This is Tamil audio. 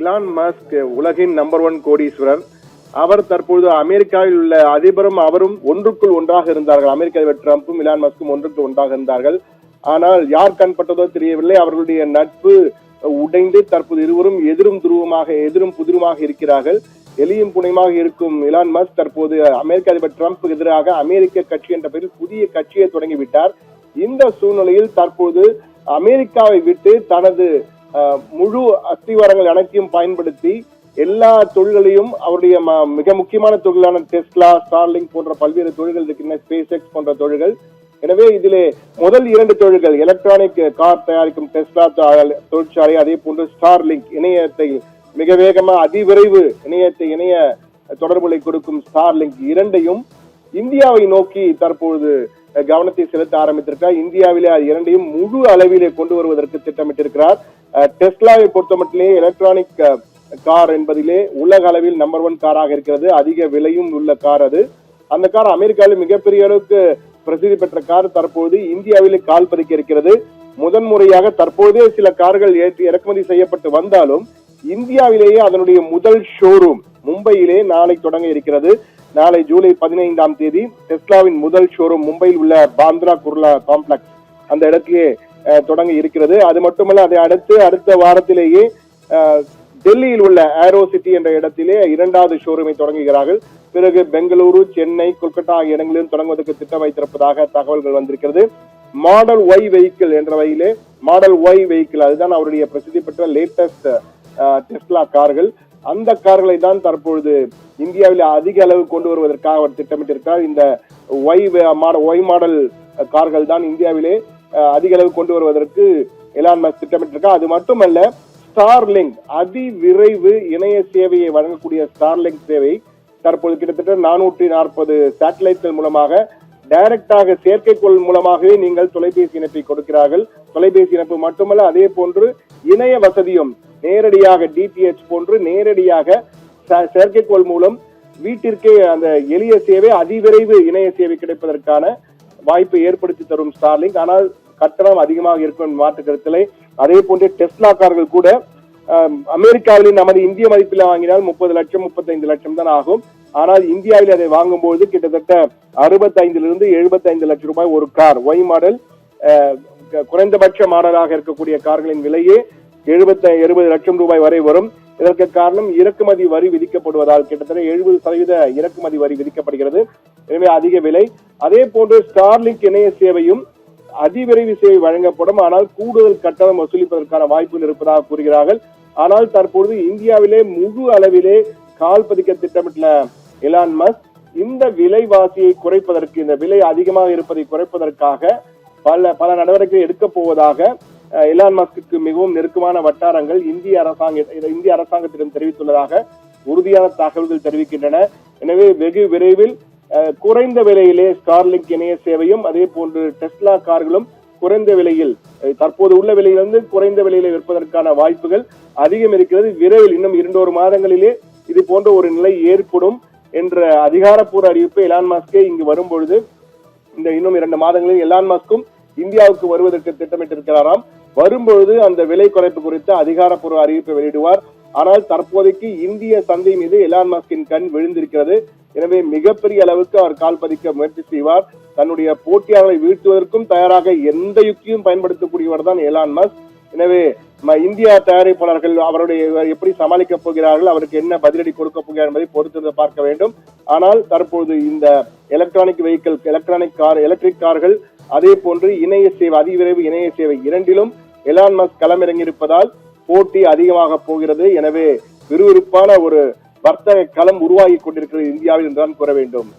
எலான் மஸ்க் உலகின் நம்பர் 1 கோடீஸ்வரர். அவர் தற்போது அமெரிக்காவில் உள்ள அதிபரும் அவரும் ஒன்றுக்குள் ஒன்றாக இருந்தார்கள். அமெரிக்க அதிபர் டிரம்பும் எலான் மஸ்கும் ஒன்றுக்குள் ஒன்றாக இருந்தார்கள். ஆனால் யார் கண்பட்டதோ தெரியவில்லை. அவர்களுடைய நட்பு உடைந்து தற்போது இருவரும் எதிரும் துருவமாக எதிரும் புதிருமாக இருக்கிறார்கள். எளியும் புனையமாக இருக்கும் எலான் மஸ்க் தற்போது அமெரிக்க அதிபர் டிரம்புக்கு எதிராக அமெரிக்க கட்சி என்ற பெயரில் புதிய கட்சியை தொடங்கிவிட்டார். இந்த சூழ்நிலையில் தற்போது அமெரிக்காவை விட்டு தனது முழு அஸ்திவாரங்கள் அனைத்தையும் பயன்படுத்தி எல்லா தொழில்களையும் அவருடைய மிக முக்கியமான தொழிலான டெஸ்லா, ஸ்டார்லிங்க் போன்ற பல்வேறு தொழில்கள் இருக்கின்றன, ஸ்பேஸ் எக்ஸ் போன்ற தொழில்கள். எனவே இதிலே முதல் 2 தொழில்கள் எலக்ட்ரானிக் கார் தயாரிக்கும் டெஸ்லா தொழிற்சாலை, அதே போன்று ஸ்டார்லிங்க் இணையத்தை மிக வேகமாக அதிவிரைவு இணைய தொடர்புகளை கொடுக்கும் ஸ்டார்லிங்க் இரண்டையும் இந்தியாவை நோக்கி தற்போது கவனத்தை செலுத்த ஆரம்பித்திருக்கிறார். இந்தியாவிலே அது இரண்டையும் முழு அளவிலே கொண்டு வருவதற்கு திட்டமிட்டிருக்கிறார். டெஸ்லாவை பொறுத்த மட்டிலே எலக்ட்ரானிக் கார் என்பதிலே உலக அளவில் நம்பர் 1 காராக இருக்கிறது. அதிக விலையும் உள்ள கார் அது. அந்த கார் அமெரிக்காவில் மிகப்பெரிய அளவுக்கு பிரசித்தி பெற்ற கார் தற்போது இந்தியாவிலே கால் பதிக்க இருக்கிறது. முதன்முறையாக தற்போதே சில கார்கள் இறக்குமதி செய்யப்பட்டு வந்தாலும் இந்தியாவிலேயே அதனுடைய முதல் ஷோரூம் மும்பையிலே நாளை தொடங்க இருக்கிறது. நாளை ஜூலை 15ஆம் தேதி டெஸ்லாவின் முதல் ஷோரூம் மும்பையில் உள்ள பாந்த்ரா குர்லா காம்ப்ளெக்ஸ் அந்த இடத்திலே தொடங்க இருக்கிறது. அது மட்டுமல்ல, அதை அடுத்த வாரத்திலேயே டெல்லியில் உள்ள ஏரோ சிட்டி என்ற இடத்திலே 2வது ஷோரூமை தொடங்குகிறார்கள். பிறகு பெங்களூரு, சென்னை, கொல்கத்தா ஆகிய இடங்களிலும் தொடங்குவதற்கு திட்டம் வைத்திருப்பதாக தகவல்கள் வந்திருக்கிறது. மாடல் ஒய் வெஹிக்கிள் என்ற வகையிலே மாடல் ஒய் வெஹிக்கிள் அதுதான் அவருடைய பிரசித்தி பெற்ற லேட்டஸ்ட் டெஸ்லா கார்கள். அந்த கார்களை தான் தற்பொழுது இந்தியாவில் அதிக அளவு கொண்டு வருவதற்காக அவர் திட்டமிட்டிருக்கிறார். இந்த ஒய் மாடல் கார்கள் தான் இந்தியாவிலே அதிக அளவு கொண்டு வருவதற்கு எலான் மஸ்க் திட்டமிட்டிருக்கார். அது மட்டுமல்ல, ஸ்டார்லிங்க் அதிவிரைவு இணைய சேவையை வழங்கக்கூடிய ஸ்டார்லிங்க் சேவை தற்போது கிட்டத்தட்ட 440 சேட்டலைட்கள் மூலமாக டைரக்டாக செயற்கைக்கோள் மூலமாகவே நீங்கள் தொலைபேசி இணைப்பை கொடுக்கிறார்கள். தொலைபேசி இணைப்பு மட்டுமல்ல, அதே போன்று இணைய வசதியும் நேரடியாக டிடிஎச் போன்று நேரடியாக செயற்கைக்கோள் மூலம் வீட்டிற்கே அந்த எளிய சேவை அதிவிரைவு இணைய சேவை கிடைப்பதற்கான வாய்ப்பை ஏற்படுத்தி தரும் ஸ்டார்லிங்க். ஆனால் கட்டணம் அதிகமாக இருக்கும் மாற்று கருத்தில்லை. அதே போன்று டெஸ்லா கார்கள் கூட அமெரிக்காவிலே நமது இந்திய மதிப்பில் வாங்கினால் 30 லட்சம் 35 லட்சம் தான் ஆகும். ஆனால் இந்தியாவில் அதை வாங்கும்போது கிட்டத்தட்ட 65 75 லட்சம் ரூபாய் ஒரு கார். ஒய் மாடல் குறைந்தபட்ச மாடலாக இருக்கக்கூடிய கார்களின் விலையே 70 லட்சம் ரூபாய் வரை வரும். இதற்கு காரணம் இறக்குமதி வரி விதிக்கப்படுவதால் கிட்டத்தட்ட 70% இறக்குமதி வரி விதிக்கப்படுகிறது. எனவே அதிக விலை. அதே போன்று ஸ்டார்லிங்க் இணைய சேவையும் அதிவிரைவு சேவை வழங்கப்படும். ஆனால் கூடுதல் கட்டணம் வசூலிப்பதற்கான வாய்ப்புகள் இருப்பதாக கூறுகிறார்கள். ஆனால் தற்பொழுது இந்தியாவிலே முழு அளவிலே கால் பதிக்க திட்டமிட்டுள்ள எலான் மஸ்க் இந்த விலைவாசியை குறைப்பதற்கு, இந்த விலை அதிகமாக இருப்பதை குறைப்பதற்காக பல நடவடிக்கைகள் எடுக்க போவதாக எலான் மஸ்க்கு மிகவும் நெருக்கமான வட்டாரங்கள் இந்திய அரசாங்கத்திடம் தெரிவித்துள்ளதாக உறுதியான தகவல்கள் தெரிவிக்கின்றன. எனவே வெகு விரைவில் குறைந்த விலையிலே ஸ்டார்லிங்க் இணைய சேவையும் அதே போன்று டெஸ்லா கார்களும் குறைந்த விலையில் தற்போது உள்ள விலையிலிருந்து குறைந்த விலையில விற்பதற்கான வாய்ப்புகள் அதிகம் இருக்கிறது. விரைவில் இன்னும் 2 மாதங்களிலே இது போன்ற ஒரு நிலை ஏற்படும் என்ற அதிகாரப்பூர்வ அறிவிப்பு எலான் மஸ்கே இங்கு வரும்பொழுது இந்த இன்னும் 2 மாதங்களில் எலான் மஸ்கும் இந்தியாவுக்கு வருவதற்கு திட்டமிட்டிருக்கிறாராம். வரும்பொழுது அந்த விலை குறைப்பு குறித்து அதிகாரப்பூர்வ அறிவிப்பை வெளியிடுவார். ஆனால் தற்போதைக்கு இந்திய சந்தை மீது எலான் மஸ்கின் கண் விழுந்திருக்கிறது. எனவே மிகப்பெரிய அளவுக்கு அவர் கால் பதிக்க முயற்சி செய்வார். தன்னுடைய போட்டியாளர்களை வீழ்த்துவதற்கும் தயாராக எந்த யுக்தியும் பயன்படுத்தக்கூடியவர் தான் எலான் மஸ்க். எனவே இந்தியா தயாரிப்பாளர்கள் அவருடைய எப்படி சமாளிக்கப் போகிறார்கள், அவருக்கு என்ன பதிலடி கொடுக்க போகிறார் என்பதை பொறுத்து பார்க்க வேண்டும். ஆனால் தற்போது இந்த எலக்ட்ரானிக் வெஹிக்கிள், எலக்ட்ரிக் கார்கள், அதே போன்று இணைய சேவை, அதிவிரைவு இணைய சேவை இரண்டிலும் எலான் மஸ்க் களமிறங்கியிருப்பதால் போட்டி அதிகமாக போகிறது. எனவே விறுவிறுப்பான ஒரு வர்த்தக களம் உருவாகி கொண்டிருக்கிறது இந்தியாவில் என்றுதான் கூற வேண்டும்.